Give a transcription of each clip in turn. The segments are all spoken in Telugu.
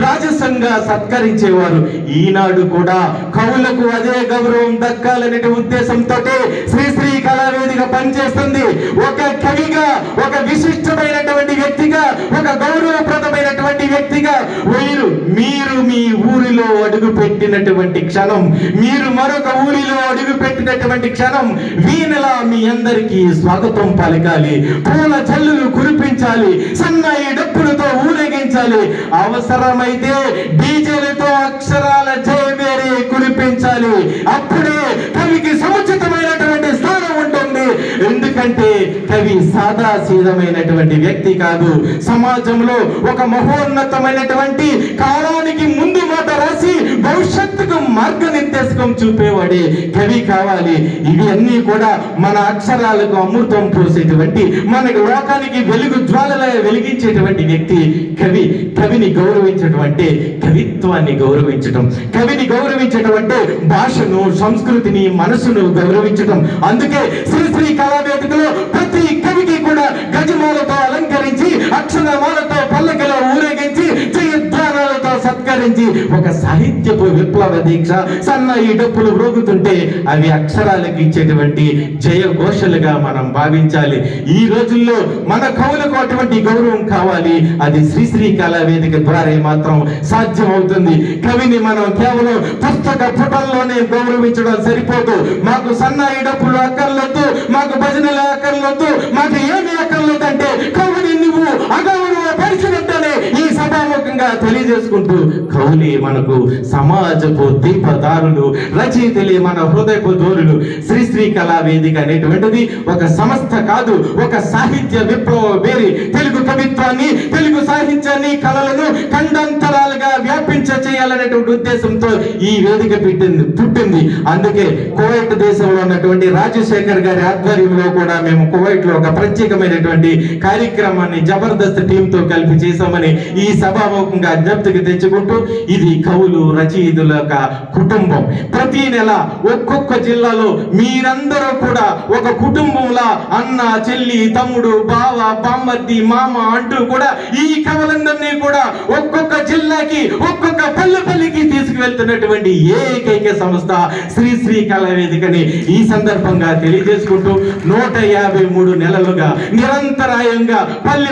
రాజసంగా సత్కరించేవారు. ఈనాడు కూడా కవులకు అదే గౌరవం దక్కాలనే ఉద్దేశంతో శ్రీశ్రీ కళావేదిక పనిచేస్తుంది. ఒక కవిగా, ఒక విశిష్టమైనటువంటి వ్యక్తిగా, ఒక గౌరవప్రదమైనటువంటి వ్యక్తిగా మీరు మీ ఊరిలో అడుగు పెట్టినటువంటి క్షణం, మీరు మరొక ఊరిలో అడుగు పెట్టినటువంటి క్షణం వీణలా మీ అందరికీ స్వాగతం పలకాలి, పూల జల్లులు కురిపించాలి, సన్నాయి డప్పులతో ఊరేగించాలి, అవసరమైతే డీజేలతో అక్షరాల జయవేరి కురిపించాలి. అప్పుడే కవికి సముచితమైనటువంటి స్థానం ఉంటుంది. ఎందుకంటే కవి సాదా సీదమైనటువంటి వ్యక్తి కాదు. సమాజంలో ఒక మహోన్నతమైనటువంటి కాలానికి ముందు మాట రాసి భవిష్యత్తుకు మార్గనిర్దేశకం చూపేవాడే కవి కావాలి. ఇవి అన్నీ కూడా మన అక్షరాలకు అమృతం పోసేటువంటి, మనకు లోకానికి వెలుగు జ్వాలలా వెలిగించేటువంటి వ్యక్తి కవి. కవిని గౌరవించడం అంటే కవిత్వాన్ని గౌరవించడం, కవిని గౌరవించడం అంటే భాషను, సంస్కృతిని, మనసును గౌరవించడం. అందుకే శ్రీశ్రీ కళావేదికలో ప్రతి కవికి కూడా గజమాలతో అలంకరించి, అక్షరమాలతో పల్లకిలో ఊరేగించి, జయధ్వానాలతో సత్కరించి ఒక సాహిత్యపు విప్లవ దీక్ష సన్నాయి డప్పులు మ్రోగుతుంటే అవి అక్షరాలకు ఇచ్చేటువంటి జయ ఘోషలుగా మనం భావించాలి. ఈ రోజుల్లో మన కవులకు అటువంటి గౌరవం కావాలి. అది శ్రీశ్రీ కళావేదిక ద్వారా మాత్రం సాధ్యం అవుతుంది. కవిని మనం కేవలం పుస్తక పుటల్లోనే గౌరవించడం సరిపోదు. మాకు సన్నాయి డప్పులు అక్కర్లొద్దు, మాకు భజనలు అక్కర్లొద్దు, మాకు ఏమి అక్కర్లేదు అంటే కవుని నువ్వు అగౌరవ పరిచినట్టనే ఈ సభాముఖంగా తెలియజేసుకుంటూ, కవులే మనకు సమాజపు దీపదారులు, రచయితలే మన హృదయపు దోరులు. శ్రీశ్రీ కళావేదిక అనేటువంటిది ఒక సంస్థ కాదు, ఒక సాహిత్య విప్లవ వేరి. తెలుగు కవిత్వాన్ని, తెలుగు సాహిత్యాన్ని, కళలను ఖండాంతరాలుగా వ్యాపించ చేయాలనేటువంటి ఉద్దేశంతో ఈ వేదిక పుట్టింది. అందుకే కువైట్ దేశంలో ఉన్నటువంటి రాజశేఖర్ గారి ఆధ్వర్యంలో కూడా మేము కువైట్ లో ఒక ప్రత్యేకమైనటువంటి కార్యక్రమాన్ని జబర్దస్త్ టీంతో కలిపి చేశామని ఈ సభాముఖంగా జ్ఞప్తికి తెచ్చుకుంటూ, ఇది కవులు, రచయితుల కుటుంబం. ప్రతి నెల ఒక్కొక్క జిల్లాలో మీరందరూ కూడా ఒక కుటుంబంలా అన్న, చెల్లి, తమ్ముడు, బావ, బామ్మర్ది, మామ అంటూ కూడా ఈ కవులందరినీ కూడా ఒక్కొక్క జిల్లాకి, ఒక్కొక్క పల్లెకి తీసుకువెళ్తున్నటువంటి ఏకైక సంస్థ శ్రీశ్రీ కళావేదికని ఈ సందర్భంగా తెలియజేసుకుంటూ, 153 నెలలుగా నిరంతరాయంగా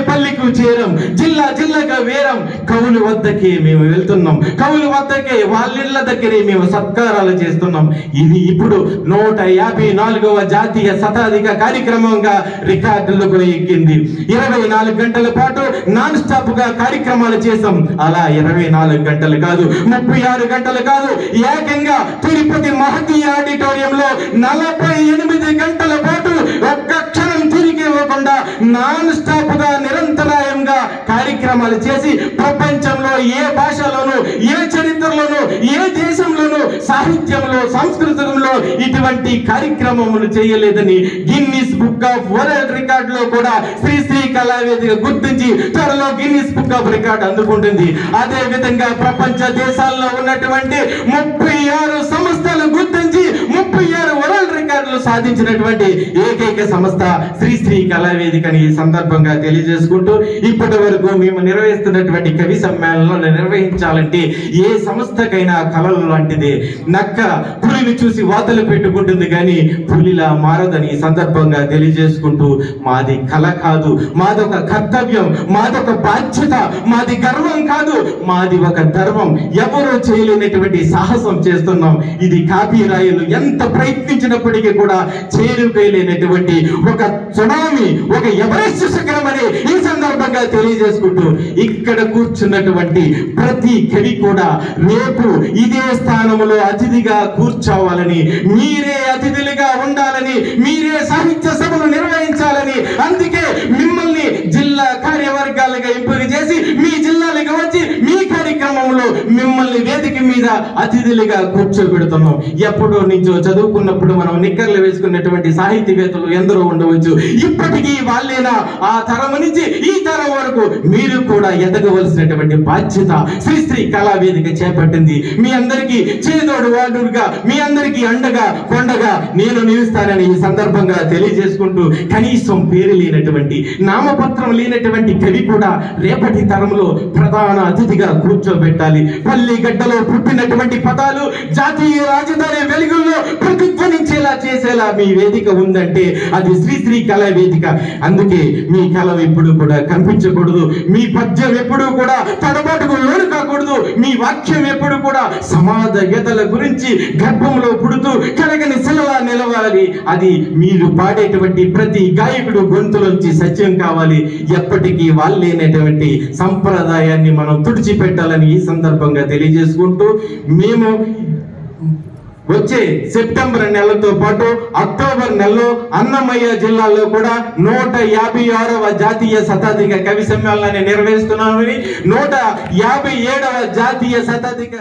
పల్లెకు చేరం, జిల్లాగా వేరం. కవుల వద్దకే మేము వెళ్తున్నాం, కవుల వద్దకే, వాళ్ళ దగ్గరే మేము సత్కారాలు చేస్తున్నాం. ఇది ఇప్పుడు 154వ జాతీయ శతాధిక కార్యక్రమంగా రికార్డులకు ఎక్కింది. 24 గంటల పాటు నాన్ స్టాప్ గా కార్యక్రమాలు చేసాం. అలా 24 గంటలు కాదు, 36 గంటలు కాదు, ఏకంగా తిరుపతి మహతీయ ఆడిటోరియంలో 48 గంటల పాటు ఒక్క క్షణం తిరిగి ఇవ్వకుండా నాన్ స్టాప్ గా నిరంతరాయంగా కార్యక్రమాలు చేసి ప్రపంచంలో ఏ భాషలోనూ, ఏ చరిత్రలోనూ, ఏ దేశంలోనూ, సాహిత్యంలో, సంస్కృతంలో ఇటువంటి కార్యక్రమములు చేయలేదని Guinness book of world record లో కూడా శ్రీశ్రీ కళావేదిక గుర్తించి త్వరలో గిన్నిస్ బుక్ ఆఫ్ రికార్డ్ అందుకుంటుంది. అదే విధంగా ప్రపంచ దేశాల్లో ఉన్నటువంటి 36 సంస్థలు గుర్తించి 36 వరల్డ్ రికార్డులు సాధించినటువంటి ఏకైక సంస్థ శ్రీశ్రీ కళావేదికని ఈ సందర్భంగా తెలియజేసుకుంటూ, ఇప్పటి వరకు మేము నిర్వహిస్తున్నటువంటి కవి సమ్మేళనాలను నిర్వహించాలంటే ఏ సంస్థకైనా కళలు లాంటిదే. నక్క పులిని చూసి వాతలు పెట్టుకుంటుంది కానీ పులిలా మారదని ఈ సందర్భంగా తెలియజేసుకుంటూ, మాది కళ కాదు, మాదొక కర్తవ్యం, మాదొక బాధ్యత, మాది గర్వం కాదు, మాది ఒక ధర్మం. ఎవరో చేయలేనటువంటి సాహసం చేస్తున్నాం. ఇది కాపీరాయులు ఎంత ప్రయత్నించినప్పటికీ కూడా చేరుకోలేనటువంటి ఒక సునామీ, ఒక ఎవరెస్ట్ శిఖరం అని ఈ సందర్భంగా తెలియజేసుకుంటూ, ఇక్కడ కూర్చున్నటువంటి ప్రతి కవి కూడా రేపు ఇదే స్థానంలో అతిథిగా కూర్చోవాలని, మీరే అతిథులుగా ఉండాలని, మీరే సాహిత్య సభలు నిర్వహించాలని, అందుకే మిమ్మల్ని జిల్లా కార్యవర్గాలుగా ఎంపిక చేసి మీ జిల్లాలకు వచ్చి మీ కార్యక్రమం కార్యక్రమంలో మిమ్మల్ని వేదిక మీద అతిథులుగా కూర్చోబెడుతున్నాం. ఎప్పుడో నుంచో చదువుకున్నప్పుడు మనం నిక్కర్లు వేసుకున్నటువంటి సాహితీవేత్తలు ఎందరో ఉండవచ్చు. ఇప్పటికీ వాళ్ళేనా ఆ తరం నుంచి ఈ తరం వరకు మీరు కూడా ఎదగవలసినటువంటి బాధ్యత శ్రీశ్రీ కళావేదిక చేపట్టింది. మీ అందరికీ చేదోడు వాడుగా, మీ అందరికీ అండగా కొండగా నేను నిలుస్తానని ఈ సందర్భంగా తెలియజేసుకుంటూ, కనీసం పేరు లేనటువంటి నామపత్రం లేనటువంటి కవి కూడా రేపటి తరంలో ప్రధాన అతిథిగా కూర్చోబెట్టాలి. పల్లి గడ్డలో పుట్టినటువంటి పదాలు జాతీయ రాజధాని వెలుగుల్లో ప్రతిధ్వనించేలా చేసేలా మీ వేదిక ఉందంటే అది శ్రీశ్రీ కళా వేదిక. అందుకే మీ కళ ఎప్పుడు కూడా కనిపించకూడదు, మీ పద్యం ఎప్పుడు కూడా తడబాటుకు లోను కాకూడదు, మీ వాక్యం ఎప్పుడు కూడా సమాజగతల గురించి గర్భంలో పుడుతూ కడగని శిలలా నిలవాలి. అది మీరు పాడేటువంటి ప్రతి గాయకుడు గొంతులోంచి సత్యం కావాలి. ఎప్పటికీ వాళ్ళేనటువంటి సంప్రదాయాన్ని మనం తుడిచిపెట్టాలని ఈ సందర్భంగా తెలియజేసుకుంటూ, మేము వచ్చే సెప్టెంబర్ నెలతో పాటు అక్టోబర్ నెలలో అన్నమయ్య జిల్లాలో కూడా 156వ జాతీయ శతాధిక కవి సమ్మేళనాన్ని నిర్వహిస్తున్నామని, 157వ జాతీయ శతాధిక